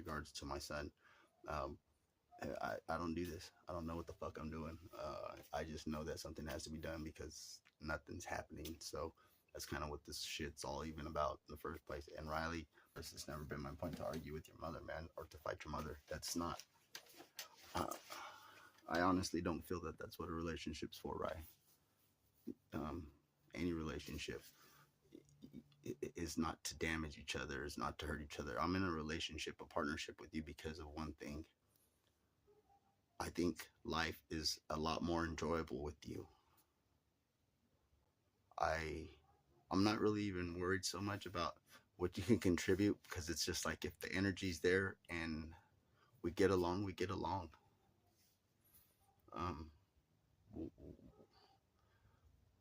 regards to my son. Um, I don't do this. I don't know what the fuck I'm doing. I just know that something has to be done because nothing's happening. So that's kind of what this shit's all even about in the first place. And Riley, this has never been my point to argue with your mother, man, or to fight your mother. That's not. Uh, I honestly don't feel that that's what a relationship's for, right? Um, any relationship is not to damage each other, is not to hurt each other. I'm in a relationship, a partnership with you because of one thing. I think life is a lot more enjoyable with you. I I'm not really even worried so much about what you can contribute because it's just like if the energy's there and we get along, we get along. Um,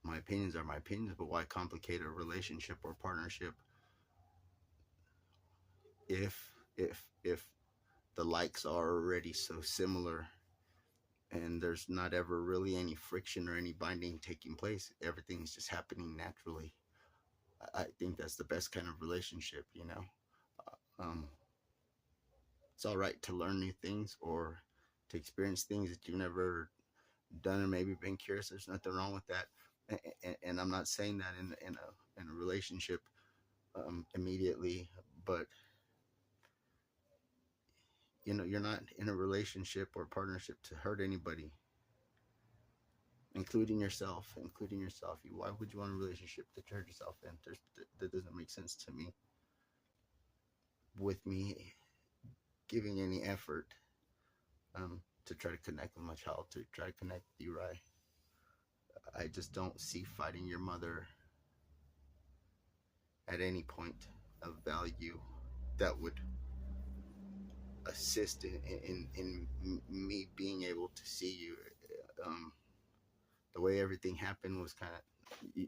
my opinions are my opinions, but why complicate a relationship or partnership if the likes are already so similar and there's not ever really any friction or any binding taking place? Everything's just happening naturally. I think that's the best kind of relationship, you know. Um, it's all right to learn new things or to experience things that you've never done and maybe been curious. There's nothing wrong with that. And I'm not saying that in a relationship immediately, but you know, you're not in a relationship or partnership to hurt anybody, including yourself. Including yourself. Why would you want a relationship that you hurt yourself in? That doesn't make sense to me. With me giving any effort to try to connect with my child, to try to connect with you, right? I just don't see fighting your mother at any point of value that would assist in me being able to see you. Um, the way everything happened was kind of,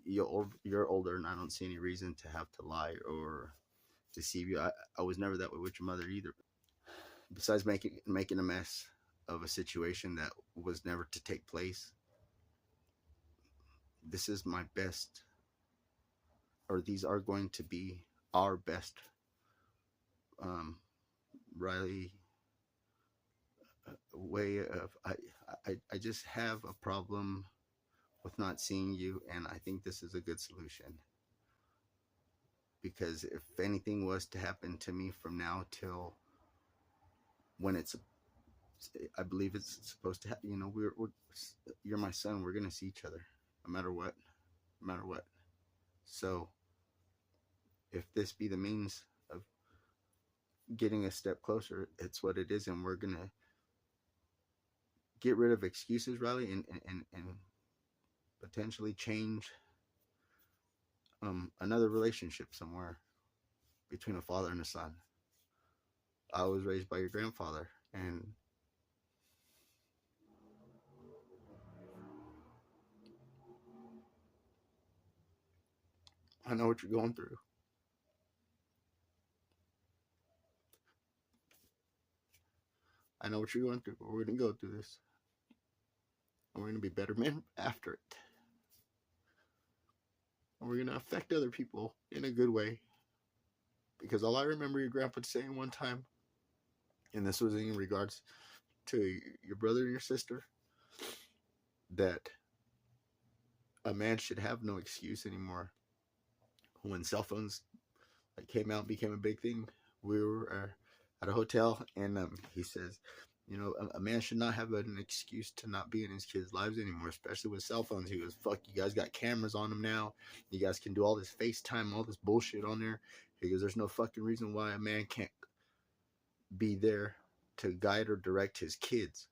you're older, and I don't see any reason to have to lie or deceive you. I was never that way with your mother either. Besides making a mess of a situation that was never to take place, this is my best, or these are going to be our best, um, Riley, way of I just have a problem with not seeing you, and I think this is a good solution. Because if anything was to happen to me from now till when it's, I believe it's supposed to happen, you know, you're my son. We're gonna see each other, no matter what, no matter what. So if this be the means of getting a step closer, it's what it is, and we're gonna get rid of excuses, Riley, and potentially change another relationship somewhere between a father and a son. I was raised by your grandfather, and I know what you're going through. I know what you're going through, but we're going to go through this. And we're going to be better men after it. And we're going to affect other people in a good way. Because all I remember your grandpa saying one time, and this was in regards to your brother and your sister, that a man should have no excuse anymore. When cell phones came out, became a big thing, we were at a hotel, and he says, you know, a man should not have an excuse to not be in his kids' lives anymore, especially with cell phones. He goes, fuck, you guys got cameras on them now. You guys can do all this FaceTime, all this bullshit on there. He goes, there's no fucking reason why a man can't be there to guide or direct his kids.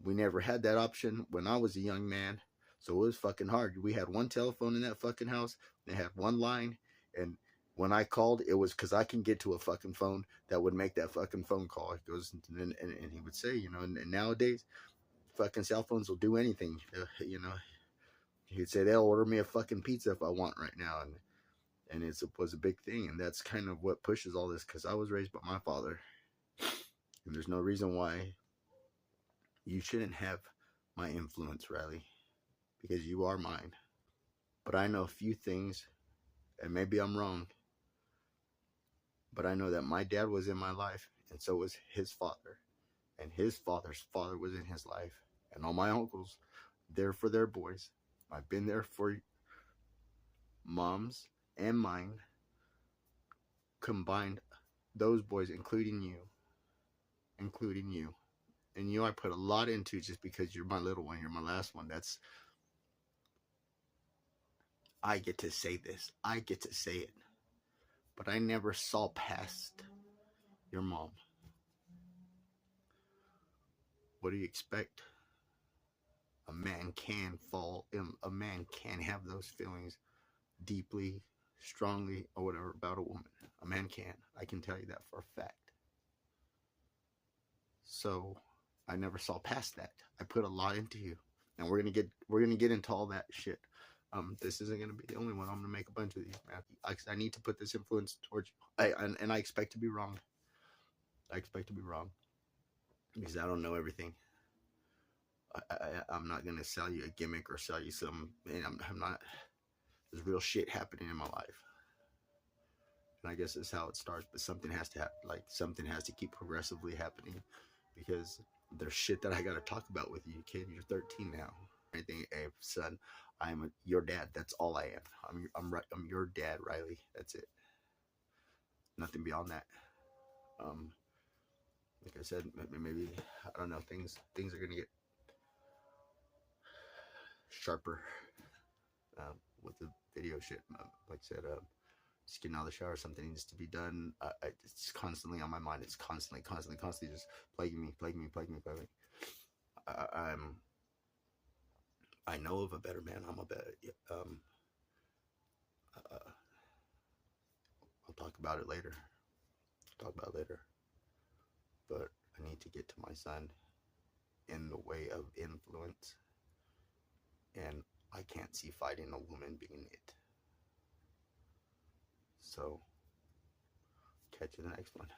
We never had that option when I was a young man, so it was fucking hard. We had one telephone in that fucking house. They had one line, and when I called, it was because I can get to a fucking phone that would make that fucking phone call. It goes, and he would say, you know, and nowadays, fucking cell phones will do anything. You know, he'd say they'll order me a fucking pizza if I want right now, and it was a big thing, and that's kind of what pushes all this. Because I was raised by my father, and there's no reason why you shouldn't have my influence, Riley, because you are mine. But I know a few things, and maybe I'm wrong, but I know that my dad was in my life, and so was his father, and his father's father was in his life, and all my uncles there for their boys. I've been there for moms and mine combined, those boys, including you, and you I put a lot into just because you're my little one, you're my last one. That's, I get to say this, I get to say it, but I never saw past your mom. What do you expect? A man can fall in, a man can have those feelings deeply, strongly, or whatever about a woman. A man can. I can tell you that for a fact. So I never saw past that. I put a lot into you, and we're gonna get into all that shit. This isn't gonna be the only one. I'm gonna make a bunch of these, man. I need to put this influence towards you. And I expect to be wrong. I expect to be wrong because I don't know everything. I'm not gonna sell you a gimmick or sell you some. And I'm not. There's real shit happening in my life, and I guess that's how it starts. But something has to happen. Like something has to keep progressively happening, because there's shit that I gotta talk about with you, kid. You're 13 now. Anything, hey, son, I'm your dad. That's all I am. I'm your dad, Riley. That's it. Nothing beyond that. Like I said, maybe I don't know. Things are gonna get sharper with the video shit. Like I said, just getting out of the shower, something needs to be done. It's constantly on my mind. It's constantly just plaguing me. I know of a better man. I'm a better. I'll talk about it later. But I need to get to my son in the way of influence, and I can't see fighting a woman being it. So, catch you in the next one.